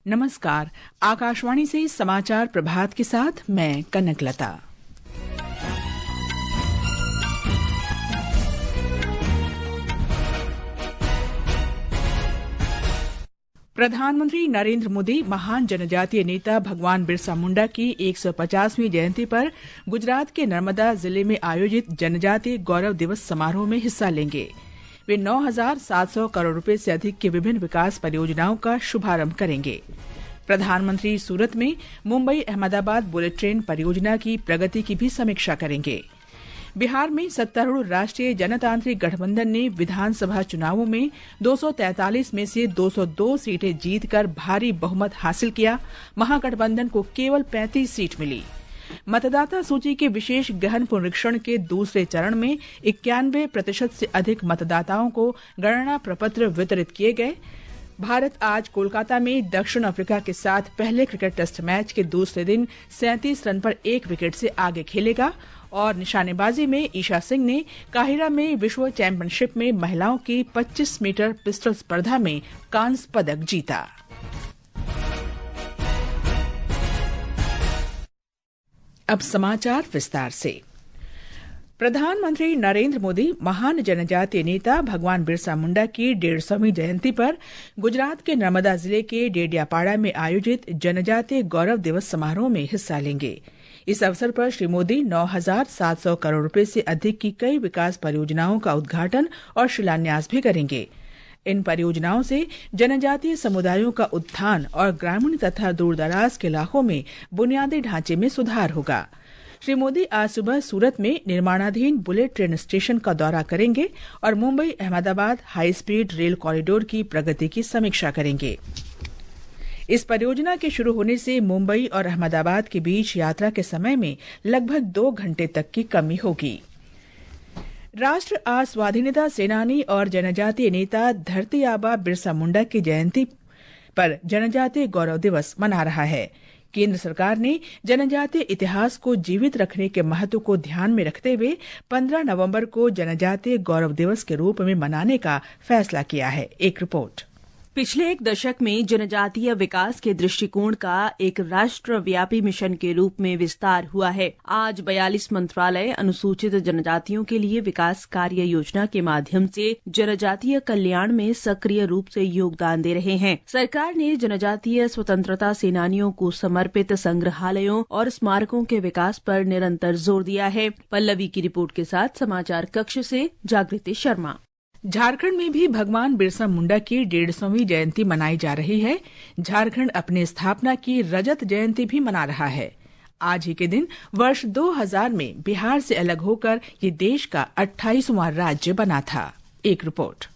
नमस्कार। आकाशवाणी से समाचार प्रभात के साथ मैं कनकलता। प्रधानमंत्री नरेंद्र मोदी महान जनजातीय नेता भगवान बिरसा मुंडा की 150वीं जयंती पर गुजरात के नर्मदा जिले में आयोजित जनजातीय गौरव दिवस समारोह में हिस्सा लेंगे। वे 9,700 करोड़ रुपए से अधिक की विभिन्न विकास परियोजनाओं का शुभारंभ करेंगे। प्रधानमंत्री सूरत में मुंबई अहमदाबाद बुलेट ट्रेन परियोजना की प्रगति की भी समीक्षा करेंगे। बिहार में सत्तारूढ़ राष्ट्रीय जनतांत्रिक गठबंधन ने विधानसभा चुनावों में 243 में से 202 सीटें जीतकर भारी बहुमत हासिल किया। महागठबंधन को केवल 35 सीट मिली। मतदाता सूची के विशेष गहन पुनरीक्षण के दूसरे चरण में 91% से अधिक मतदाताओं को गणना प्रपत्र वितरित किए गए। भारत आज कोलकाता में दक्षिण अफ्रीका के साथ पहले क्रिकेट टेस्ट मैच के दूसरे दिन 37 रन पर 1 विकेट से आगे खेलेगा। और निशानेबाजी में ईशा सिंह ने काहिरा में विश्व चैंपियनशिप में महिलाओं की 25 मीटर पिस्टल स्पर्धा में कांस्य पदक जीता। अब समाचार विस्तार से। प्रधानमंत्री नरेंद्र मोदी महान जनजातीय नेता भगवान बिरसा मुंडा की 150वीं जयंती पर गुजरात के नर्मदा जिले के डेडियापाड़ा में आयोजित जनजातीय गौरव दिवस समारोह में हिस्सा लेंगे। इस अवसर पर श्री मोदी 9,700 करोड़ रुपए से अधिक की कई विकास परियोजनाओं का उद्घाटन और शिलान्यास भी करेंगे। इन परियोजनाओं से जनजातीय समुदायों का उत्थान और ग्रामीण तथा दूरदराज के इलाकों में बुनियादी ढांचे में सुधार होगा। श्री मोदी आज सुबह सूरत में निर्माणाधीन बुलेट ट्रेन स्टेशन का दौरा करेंगे और Mumbai Ahmedabad high speed rail corridor की प्रगति की समीक्षा करेंगे। इस परियोजना के शुरू होने से मुंबई और अहमदाबाद के बीच यात्रा के समय में लगभग 2 घंटे तक की कमी होगी। राष्ट्र आज स्वाधीनता सेनानी और जनजातीय नेता धरती आबा बिरसा मुंडा की जयंती पर जनजातीय गौरव दिवस मना रहा है। केंद्र सरकार ने जनजातीय इतिहास को जीवित रखने के महत्व को ध्यान में रखते हुए 15 नवंबर को जनजातीय गौरव दिवस के रूप में मनाने का फैसला किया है। एक रिपोर्ट। पिछले एक दशक में जनजातीय विकास के दृष्टिकोण का एक राष्ट्रव्यापी मिशन के रूप में विस्तार हुआ है। आज 42 मंत्रालय अनुसूचित जनजातियों के लिए विकास कार्य योजना के माध्यम से जनजातीय कल्याण में सक्रिय रूप से योगदान दे रहे हैं। सरकार ने जनजातीय स्वतंत्रता सेनानियों को समर्पित संग्रहालयों और स्मारकों के विकास पर निरंतर जोर दिया है। पल्लवी की रिपोर्ट के साथ समाचार कक्ष से जागृति शर्मा। झारखंड में भी भगवान बिरसा मुंडा की 150वीं जयंती मनाई जा रही है। झारखंड अपनी स्थापना की रजत जयंती भी मना रहा है। आज ही के दिन वर्ष 2000 में बिहार से अलग होकर ये देश का 28वां राज्य बना था। एक रिपोर्ट।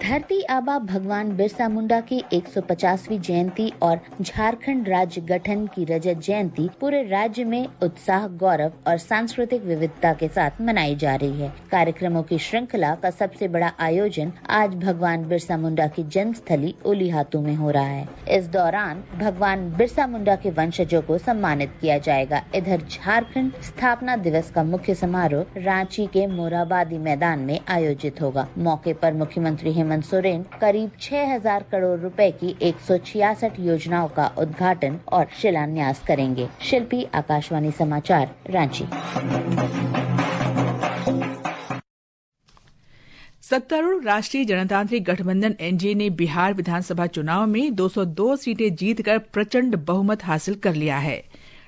धरती आबा भगवान बिरसा मुंडा की 150वीं जयंती और झारखंड राज्य गठन की रजत जयंती पूरे राज्य में उत्साह, गौरव और सांस्कृतिक विविधता के साथ मनाई जा रही है। कार्यक्रमों की श्रृंखला का सबसे बड़ा आयोजन आज भगवान बिरसा मुंडा की जन्मस्थली ओलीहातू में हो रहा है। इस दौरान भगवान बिरसा मुंडा के वंशजों को सम्मानित किया जाएगा। इधर झारखंड स्थापना दिवस का मुख्य समारोह रांची के मोरहाबादी मैदान में आयोजित होगा। मौके पर मुख्यमंत्री हेमंत सोरेन करीब 6,000 करोड़ रुपए की 166 योजनाओं का उद्घाटन और शिलान्यास करेंगे। शिल्पी, आकाशवाणी समाचार, रांची। सत्तारूढ़ राष्ट्रीय जनतांत्रिक गठबंधन एनडीए ने बिहार विधानसभा चुनाव में 202 सीटें जीतकर प्रचंड बहुमत हासिल कर लिया है।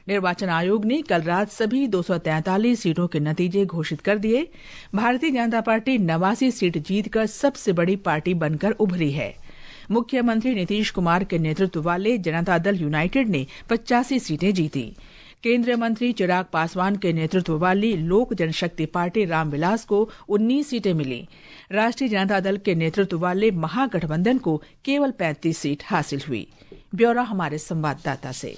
निर्वाचन आयोग ने कल रात सभी 243 सीटों के नतीजे घोषित कर दिए। भारतीय जनता पार्टी 89 सीट जीतकर सबसे बड़ी पार्टी बनकर उभरी है। मुख्यमंत्री नीतीश कुमार के नेतृत्व वाले जनता दल यूनाइटेड ने 85 सीटें जीती। केंद्रीय मंत्री चिराग पासवान के नेतृत्व वाली लोक जनशक्ति पार्टी रामविलास को 19 सीटें मिली। राष्ट्रीय जनता दल के नेतृत्व वाले महागठबंधन को केवल 35 सीट हासिल हुई। ब्यौरा हमारे संवाददाता से।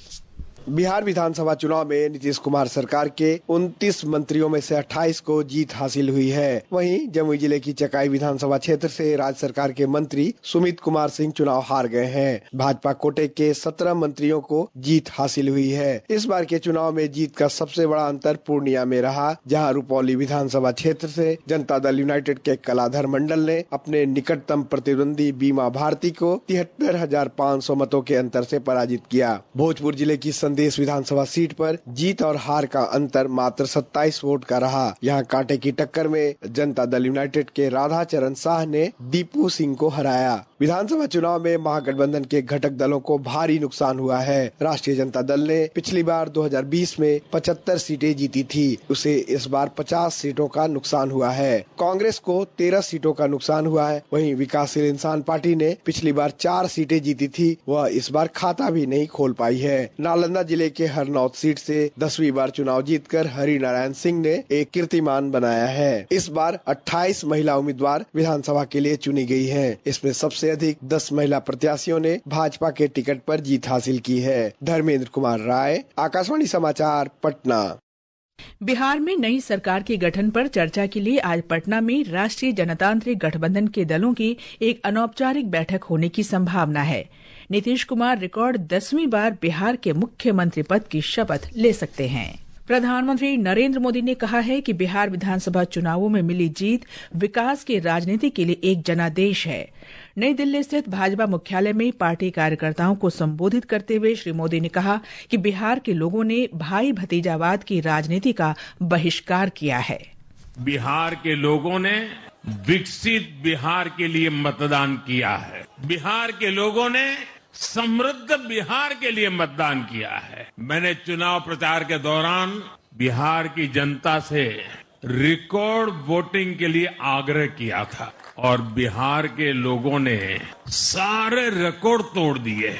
बिहार विधानसभा चुनाव में नीतीश कुमार सरकार के 29 मंत्रियों में से 28 को जीत हासिल हुई है। वहीं जमुई जिले की चकाई विधानसभा क्षेत्र से राज्य सरकार के मंत्री सुमित कुमार सिंह चुनाव हार गए हैं। भाजपा कोटे के 17 मंत्रियों को जीत हासिल हुई है। इस बार के चुनाव में जीत का सबसे बड़ा अंतर पूर्णिया में रहा, जहां रुपौली विधानसभा क्षेत्र से जनता दल यूनाइटेड के कलाधर मंडल ने अपने निकटतम प्रतिद्वंदी बीमा भारती को 73,500 मतों के अंतर से पराजित किया। भोजपुर जिले की संदेश विधानसभा सीट पर जीत और हार का अंतर मात्र 27 वोट का रहा। यहां कांटे की टक्कर में जनता दल यूनाइटेड के राधा चरण शाह ने दीपू सिंह को हराया। विधानसभा चुनाव में महागठबंधन के घटक दलों को भारी नुकसान हुआ है। राष्ट्रीय जनता दल ने पिछली बार 2020 में 75 सीटें जीती थी, उसे इस बार 50 सीटों का नुकसान हुआ है। कांग्रेस को 13 सीटों का नुकसान हुआ है। वहीं विकासशील इंसान पार्टी ने पिछली बार 4 सीटें जीती थी, वह इस बार खाता भी नहीं खोल पाई है। नालंदा जिले के हरनौत सीट से 10वीं बार चुनाव जीतकर हरि नारायण सिंह ने एक कीर्तिमान बनाया है। इस बार 28 महिला उम्मीदवार विधानसभा के लिए चुनी गई हैं। इसमें सबसे अधिक 10 महिला प्रत्याशियों ने भाजपा के टिकट पर जीत हासिल की है। धर्मेंद्र कुमार राय, आकाशवाणी समाचार, पटना। बिहार में नई सरकार के गठन पर चर्चा के लिए आज पटना में राष्ट्रीय जनतांत्रिक गठबंधन के दलों की एक अनौपचारिक बैठक होने की संभावना है। नीतीश कुमार रिकॉर्ड 10वीं बार बिहार के मुख्यमंत्री पद की शपथ ले सकते हैं। प्रधानमंत्री नरेंद्र मोदी ने कहा है कि बिहार विधानसभा चुनावों में मिली जीत विकास की राजनीति के लिए एक जनादेश है। नई दिल्ली स्थित भाजपा मुख्यालय में पार्टी कार्यकर्ताओं को संबोधित करते हुए श्री मोदी ने कहा कि बिहार के लोगों ने भाई भतीजावाद की राजनीति का बहिष्कार किया है। बिहार के लोगों ने विकसित बिहार के लिए मतदान किया है। बिहार के लोगों ने समृद्ध बिहार के लिए मतदान किया है। मैंने चुनाव प्रचार के दौरान बिहार की जनता से रिकॉर्ड वोटिंग के लिए आग्रह किया था और बिहार के लोगों ने सारे रिकॉर्ड तोड़ दिए।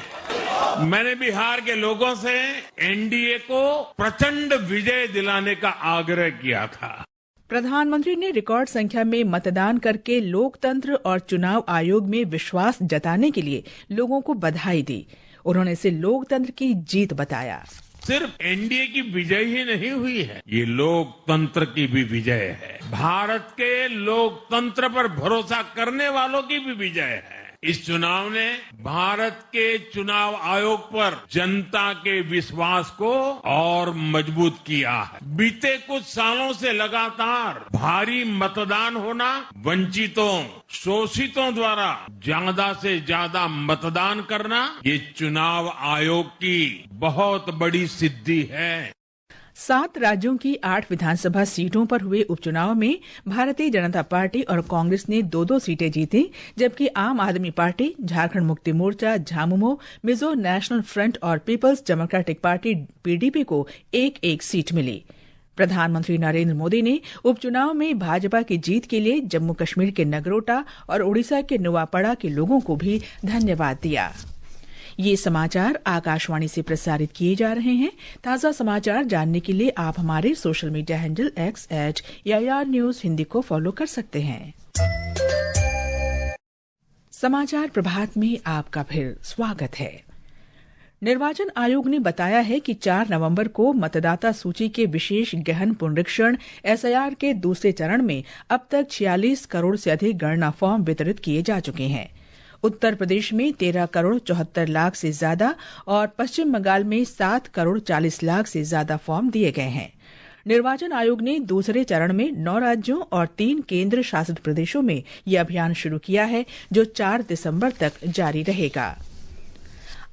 मैंने बिहार के लोगों से एनडीए को प्रचंड विजय दिलाने का आग्रह किया था। प्रधानमंत्री ने रिकॉर्ड संख्या में मतदान करके लोकतंत्र और चुनाव आयोग में विश्वास जताने के लिए लोगों को बधाई दी। उन्होंने इसे लोकतंत्र की जीत बताया। सिर्फ एनडीए की विजय ही नहीं हुई है, ये लोकतंत्र की भी विजय है। भारत के लोकतंत्र पर भरोसा करने वालों की भी विजय है। इस चुनाव ने भारत के चुनाव आयोग पर जनता के विश्वास को और मजबूत किया है। बीते कुछ सालों से लगातार भारी मतदान होना, वंचितों, शोषितों द्वारा ज्यादा से ज्यादा मतदान करना, ये चुनाव आयोग की बहुत बड़ी सिद्धि है। 7 राज्यों की 8 विधानसभा सीटों पर हुए उपचुनाव में भारतीय जनता पार्टी और कांग्रेस ने 2-2 सीटें जीती, जबकि आम आदमी party, Jharkhand Mukti Morcha, Jhamumo, Mizo national front और पीपल्स डेमोक्रेटिक पार्टी पीडीपी को 1-1 सीट मिली। प्रधानमंत्री नरेंद्र मोदी ने उपचुनाव में भाजपा की जीत के लिए जम्मू कश्मीर के नगरोटा और ओडिशा के नुआपड़ा के लोगों को भी धन्यवाद दिया। ये समाचार आकाशवाणी से प्रसारित किए जा रहे हैं। ताजा समाचार जानने के लिए आप हमारे social media handle X@AIR News Hindi को फॉलो कर सकते हैं। समाचार प्रभात में आपका फिर स्वागत है। निर्वाचन आयोग ने बताया है कि 4 नवंबर को मतदाता सूची के विशेष गहन पुनरीक्षण SIR के दूसरे चरण में अब तक 46 करोड़ से अधिक गणना फॉर्म वितरित किए जा चुके हैं। उत्तर प्रदेश में 13 करोड़ 74 लाख से ज्यादा और पश्चिम बंगाल में 7 करोड़ 40 लाख से ज्यादा फॉर्म दिए गए हैं। निर्वाचन आयोग ने दूसरे चरण में 9 राज्यों और 3 केंद्र शासित प्रदेशों में यह अभियान शुरू किया है, जो 4 दिसंबर तक जारी रहेगा।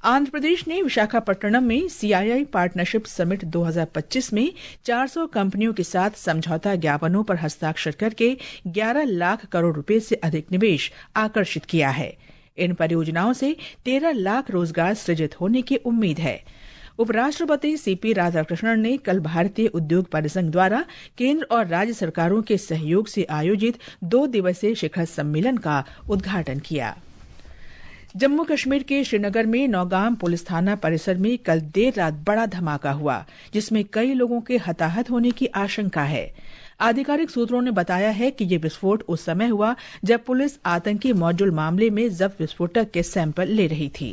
आंध्र प्रदेश ने विशाखापट्टनम में CII पार्टनरशिप समिट 2025 में 400 कंपनियों के साथ समझौता ज्ञापनों पर हस्ताक्षर करके 11 लाख करोड़ रुपए से अधिक निवेश आकर्षित किया है। इन परियोजनाओं से 13 लाख रोजगार सृजित होने की उम्मीद है। उपराष्ट्रपति CP राधाकृष्णन ने कल भारतीय उद्योग परिसंघ द्वारा केंद्र और राज्य सरकारों के सहयोग से आयोजित 2 दिवसीय शिखर सम्मेलन का उद्घाटन किया। जम्मू कश्मीर के श्रीनगर में नौगाम पुलिस थाना परिसर में कल देर रात बड़ा धमाका हुआ, जिसमें कई लोगों के हताहत होने की आशंका है। आधिकारिक सूत्रों ने बताया है कि ये विस्फोट उस समय हुआ जब पुलिस आतंकी मॉड्यूल मामले में जब्त विस्फोटक के सैंपल ले रही थी।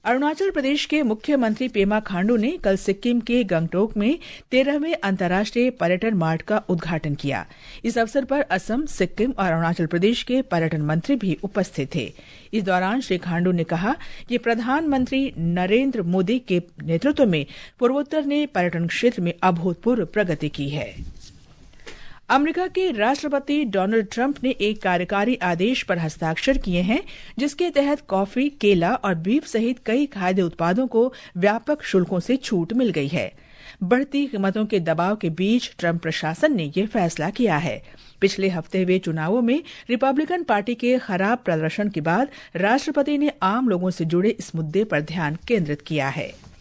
अरुणाचल प्रदेश के मुख्यमंत्री पेमा खांडू ने कल सिक्किम के गंगटोक में 13वें अंतर्राष्ट्रीय पर्यटन मार्ट का उद्घाटन किया। इस अवसर पर असम, सिक्किम और अरुणाचल प्रदेश के पर्यटन मंत्री भी उपस्थित थे। इस दौरान श्री खांडू ने कहा कि प्रधानमंत्री नरेंद्र मोदी के नेतृत्व में पूर्वोत्तर ने पर्यटन क्षेत्र में अभूतपूर्व प्रगति की है। अमेरिका के राष्ट्रपति डोनाल्ड ट्रंप ने एक कार्यकारी आदेश पर हस्ताक्षर किए हैं, जिसके तहत कॉफी, केला और बीफ सहित कई खाद्य उत्पादों को व्यापक शुल्कों से छूट मिल गई है। बढ़ती कीमतों के दबाव के बीच ट्रंप प्रशासन ने यह फैसला किया है। पिछले हफ्ते हुए चुनावों में रिपब्लिकन पार्टी के खराब प्रदर्शन के बाद राष्ट्रपति ने आम लोगों से जुड़े इस मुद्दे पर ध्यान केंद्रित किया है।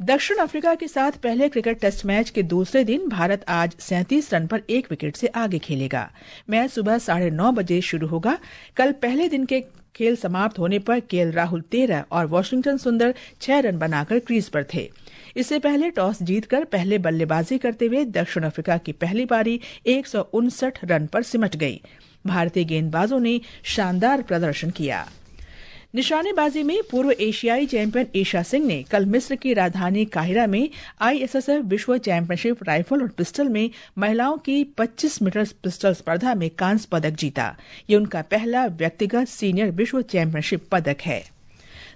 दक्षिण अफ्रीका के साथ पहले क्रिकेट टेस्ट मैच के दूसरे दिन भारत आज 37 रन पर 1 विकेट से आगे खेलेगा। मैच सुबह 9:30 बजे शुरू होगा। कल पहले दिन के खेल समाप्त होने पर केएल राहुल 13 और वाशिंगटन सुंदर 6 रन बनाकर क्रीज पर थे। इससे पहले टॉस जीतकर पहले बल्लेबाजी करते हुए दक्षिण अफ्रीका की पहली पारी 159 रन पर सिमट गई। भारतीय गेंदबाजों ने शानदार प्रदर्शन किया। निशानेबाजी में पूर्व एशियाई चैंपियन ईशा सिंह ने कल मिस्र की राजधानी काहिरा में आईएसएसएफ विश्व चैंपियनशिप राइफल और पिस्टल में महिलाओं की 25 मीटर पिस्टल स्पर्धा में कांस्य पदक जीता। ये उनका पहला व्यक्तिगत सीनियर विश्व चैंपियनशिप पदक है।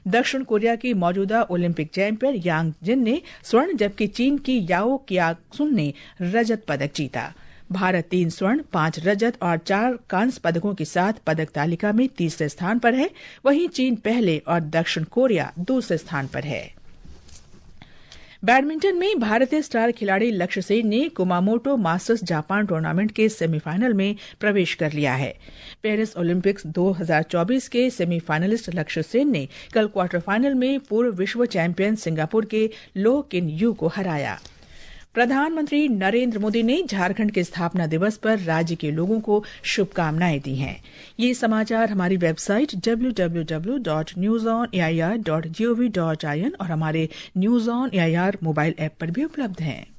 दक्षिण कोरिया की मौजूदा ओलंपिक चैंपियन यांग जिन ने स्वर्ण, जबकि चीन की याओ कियासुन ने रजत पदक जीता। भारत 3 स्वर्ण, 5 रजत और 4 कांस्य पदकों के साथ पदक तालिका में तीसरे स्थान पर है। वहीं चीन पहले और दक्षिण कोरिया दूसरे स्थान पर है। बैडमिंटन में भारतीय स्टार खिलाड़ी लक्ष्य सेन ने कुमामोटो मास्टर्स जापान टूर्नामेंट के सेमीफाइनल में प्रवेश कर लिया है। पेरिस ओलंपिक्स 2024 के सेमीफाइनलिस्ट लक्ष्य सेन ने कल क्वार्टर फाइनल में पूर्व विश्व चैंपियन सिंगापुर के लो किन यू को हराया। प्रधानमंत्री नरेंद्र मोदी ने झारखंड के स्थापना दिवस पर राज्य के लोगों को शुभकामनाएं दी हैं। ये समाचार हमारी वेबसाइट www.newsonair.gov.in और हमारे news on AIR mobile app पर भी उपलब्ध हैं।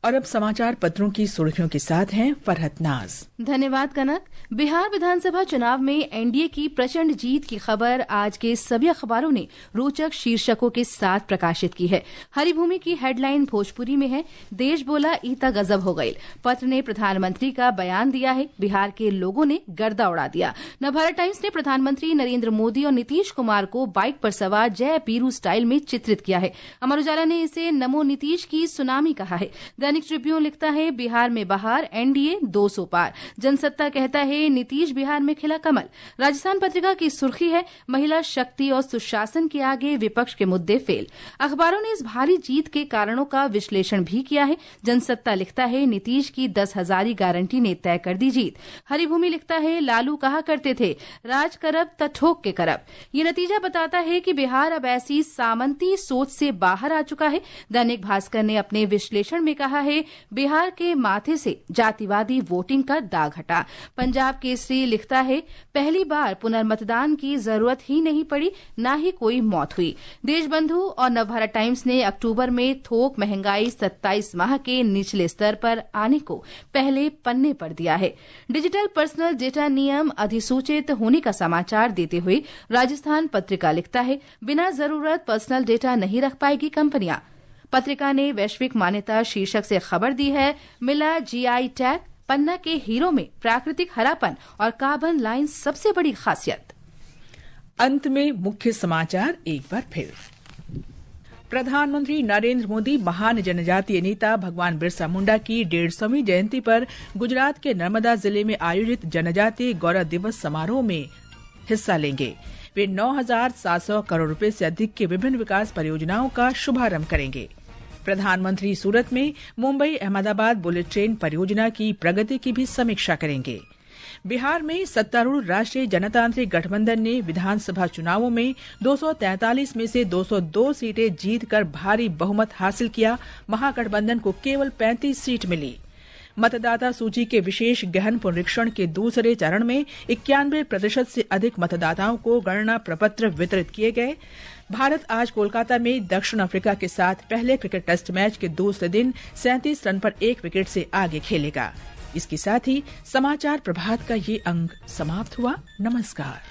और अब समाचार पत्रों की सुर्खियों के साथ हैं फरहत नाज। धन्यवाद कनक। बिहार विधानसभा चुनाव में एनडीए की प्रचंड जीत की खबर आज के सभी अखबारों ने रोचक शीर्षकों के साथ प्रकाशित की है। हरिभूमि की हेडलाइन भोजपुरी में है, देश बोला ईता गजब हो गई। पत्र ने प्रधानमंत्री का बयान दिया है, बिहार के लोगों ने गर्दा उड़ा दिया। नवभारत टाइम्स ने प्रधानमंत्री नरेंद्र मोदी और नीतीश कुमार को बाइक पर सवार जय पीरू स्टाइल में चित्रित किया है। अमर उजाला ने इसे नमो नीतीश की सुनामी कहा है। दैनिक ट्रिब्यून लिखता है, बिहार में बहार, एनडीए 200 पार। जनसत्ता कहता है, नीतीश बिहार में खिला कमल। राजस्थान पत्रिका की सुर्खी है, महिला शक्ति और सुशासन के आगे विपक्ष के मुद्दे फेल। अखबारों ने इस भारी जीत के कारणों का विश्लेषण भी किया है। जनसत्ता लिखता है, नीतीश की 10,000 गारंटी ने तय कर दी जीत। हरिभूमि लिखता है, लालू कहा करते थे, राज करब त ठोक के करब। ये नतीजा बताता है कि बिहार अब ऐसी सामंती सोच से बाहर आ चुका है। दैनिक भास्कर ने अपने विश्लेषण में कहा है, बिहार के माथे से जातिवादी वोटिंग का दाग हटा। पंजाब केसरी लिखता है, पहली बार पुनर्मतदान की जरूरत ही नहीं पड़ी, न ही कोई मौत हुई। देशबंधु और नवभारत टाइम्स ने अक्टूबर में थोक महंगाई 27 माह के निचले स्तर पर आने को पहले पन्ने पर दिया है। डिजिटल पर्सनल डेटा नियम अधिसूचित होने का समाचार देते हुए राजस्थान पत्रिका लिखता है, बिना जरूरत पर्सनल डेटा नहीं रख पाएगी कंपनियां। पत्रिका ने वैश्विक मान्यता शीर्षक से खबर दी है, मिला जीआई टैग। पन्ना के हीरो में प्राकृतिक हरापन और कार्बन लाइन सबसे बड़ी खासियत। अंत में मुख्य समाचार एक बार फिर। प्रधानमंत्री नरेंद्र मोदी महान जनजातीय नेता भगवान बिरसा मुंडा की 150वीं जयंती पर गुजरात के नर्मदा जिले में आयोजित जनजातीय गौरव दिवस समारोह में हिस्सा लेंगे। वे 9,700 करोड़ रुपए से अधिक की विभिन्न विकास परियोजनाओं का शुभारंभ करेंगे। प्रधानमंत्री सूरत में मुंबई अहमदाबाद बुलेट ट्रेन परियोजना की प्रगति की भी समीक्षा करेंगे। बिहार में सत्तारूढ़ राष्ट्रीय जनतांत्रिक गठबंधन ने विधानसभा चुनावों में 243 में से 202 सीटें जीतकर भारी बहुमत हासिल किया। महागठबंधन को केवल 35 सीट मिली। मतदाता सूची के विशेष गहन पुनरीक्षण के दूसरे चरण में 91% से अधिक मतदाताओं को गणना प्रपत्र वितरित किए गए। भारत आज कोलकाता में दक्षिण अफ्रीका के साथ पहले क्रिकेट टेस्ट मैच के दूसरे दिन 37 रन पर 1 विकेट से आगे खेलेगा। इसके साथ ही समाचार प्रभात का ये अंक समाप्त हुआ। नमस्कार।